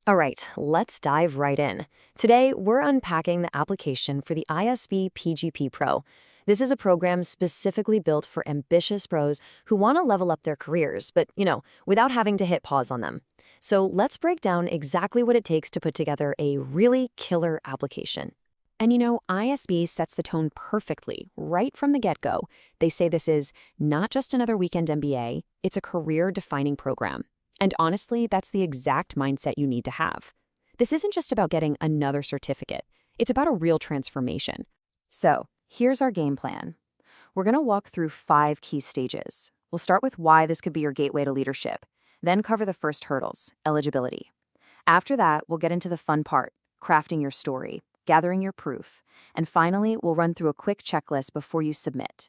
All right, let's dive right in. Today, we're unpacking the application for the ISB PGPpro. This is a program specifically built for ambitious pros who want to level up their careers, but, without having to hit pause on them. So let's break down exactly what it takes to put together a really killer application. And ISB sets the tone perfectly right from the get-go. They say this is not just another weekend MBA, it's a career-defining program. And honestly, that's the exact mindset you need to have. This isn't just about getting another certificate. It's about a real transformation. So, here's our game plan. We're going to walk through 5 key stages. We'll start with why this could be your gateway to leadership, then cover the first hurdles, eligibility. After that, we'll get into the fun part, crafting your story, gathering your proof, and finally, we'll run through a quick checklist before you submit.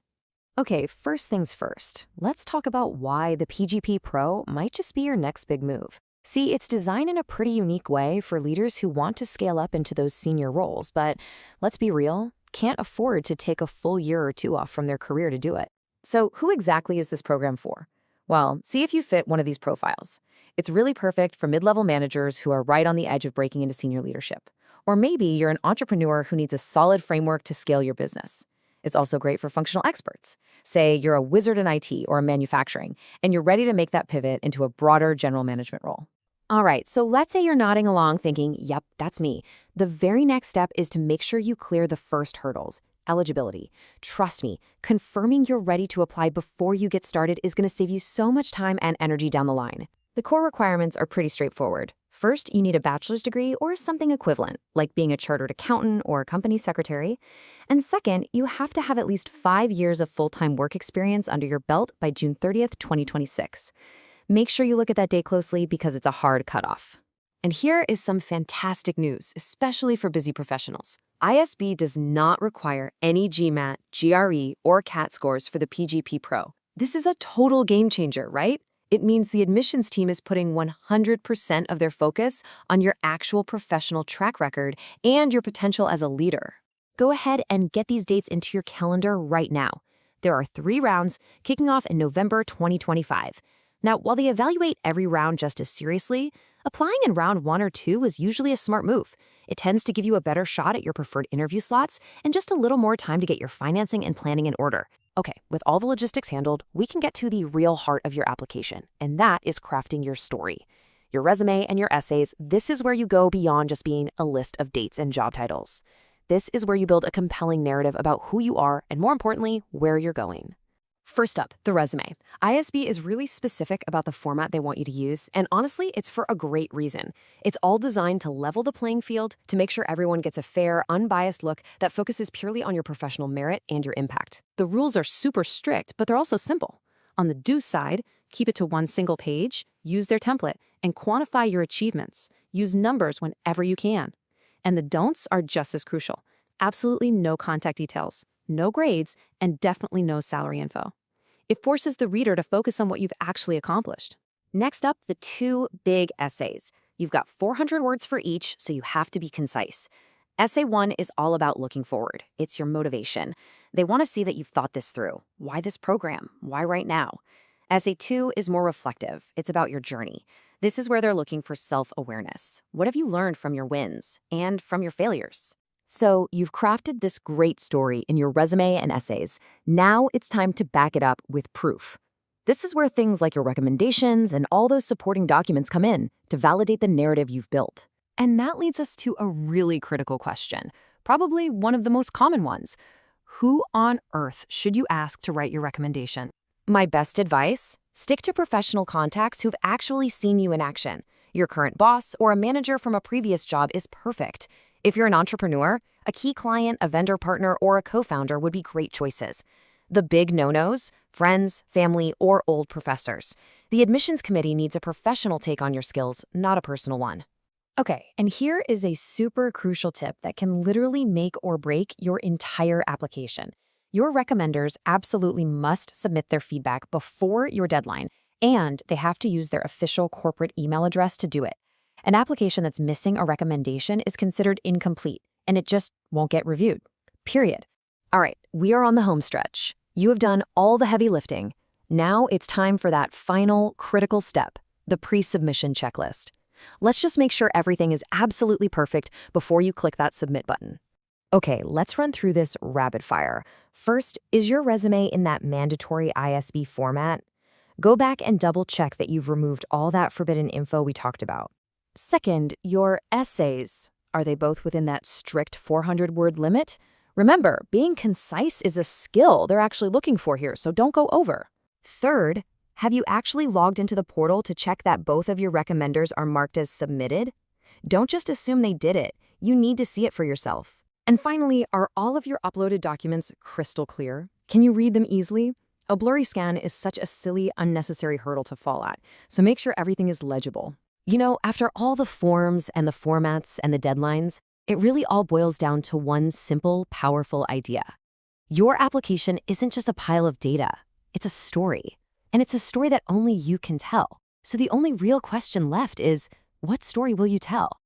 Okay, first things first, let's talk about why the PGPpro might just be your next big move. See, it's designed in a pretty unique way for leaders who want to scale up into those senior roles, but let's be real, can't afford to take a full year or 2 off from their career to do it. So who exactly is this program for? Well, see if you fit one of these profiles. It's really perfect for mid-level managers who are right on the edge of breaking into senior leadership. Or maybe you're an entrepreneur who needs a solid framework to scale your business. It's also great for functional experts. Say you're a wizard in IT or manufacturing, and you're ready to make that pivot into a broader general management role. All right, so let's say you're nodding along thinking, yep, that's me. The very next step is to make sure you clear the first hurdles, eligibility. Trust me, confirming you're ready to apply before you get started is going to save you so much time and energy down the line. The core requirements are pretty straightforward. First, you need a bachelor's degree or something equivalent, like being a chartered accountant or a company secretary. And second, you have to have at least 5 years of full-time work experience under your belt by June 30th, 2026. Make sure you look at that date closely because it's a hard cutoff. And here is some fantastic news, especially for busy professionals. ISB does not require any GMAT, GRE, or CAT scores for the PGPpro. This is a total game changer, right? It means the admissions team is putting 100% of their focus on your actual professional track record and your potential as a leader. Go ahead and get these dates into your calendar right now. There are 3 rounds kicking off in November 2025. Now, while they evaluate every round just as seriously, applying in round 1 or 2 is usually a smart move. It tends to give you a better shot at your preferred interview slots and just a little more time to get your financing and planning in order. Okay, with all the logistics handled, we can get to the real heart of your application, and that is crafting your story. Your resume and your essays, this is where you go beyond just being a list of dates and job titles. This is where you build a compelling narrative about who you are and, more importantly, where you're going. First up, the resume. ISB is really specific about the format they want you to use, and honestly, it's for a great reason. It's all designed to level the playing field, to make sure everyone gets a fair, unbiased look that focuses purely on your professional merit and your impact. The rules are super strict, but they're also simple. On the do side, keep it to one single page, use their template, and quantify your achievements. Use numbers whenever you can. And the don'ts are just as crucial. Absolutely no contact details, no grades, and definitely no salary info. It forces the reader to focus on what you've actually accomplished. Next up, the 2 big essays. You've got 400 words for each, so you have to be concise. Essay 1 is all about looking forward. It's your motivation. They want to see that you've thought this through. Why this program? Why right now? Essay 2 is more reflective. It's about your journey. This is where they're looking for self-awareness. What have you learned from your wins and from your failures? So you've crafted this great story in your resume and essays. Now it's time to back it up with proof. This is where things like your recommendations and all those supporting documents come in to validate the narrative you've built. And that leads us to a really critical question, probably one of the most common ones. Who on earth should you ask to write your recommendation? My best advice? Stick to professional contacts who've actually seen you in action. Your current boss or a manager from a previous job is perfect. If you're an entrepreneur, a key client, a vendor partner, or a co-founder would be great choices. The big no-nos, friends, family, or old professors. The admissions committee needs a professional take on your skills, not a personal one. Okay, and here is a super crucial tip that can literally make or break your entire application. Your recommenders absolutely must submit their feedback before your deadline, and they have to use their official corporate email address to do it. An application that's missing a recommendation is considered incomplete, and it just won't get reviewed. Period. All right, we are on the home stretch. You have done all the heavy lifting. Now it's time for that final critical step, the pre-submission checklist. Let's just make sure everything is absolutely perfect before you click that submit button. Okay, let's run through this rapid fire. First, is your resume in that mandatory ISB format? Go back and double check that you've removed all that forbidden info we talked about. Second, your essays. Are they both within that strict 400-word limit? Remember, being concise is a skill they're actually looking for here, so don't go over. Third, have you actually logged into the portal to check that both of your recommenders are marked as submitted? Don't just assume they did it. You need to see it for yourself. And finally, are all of your uploaded documents crystal clear? Can you read them easily? A blurry scan is such a silly, unnecessary hurdle to fall at, so make sure everything is legible. You know, after all the forms and the formats and the deadlines, it really all boils down to one simple, powerful idea. Your application isn't just a pile of data. It's a story. And it's a story that only you can tell. So the only real question left is, what story will you tell?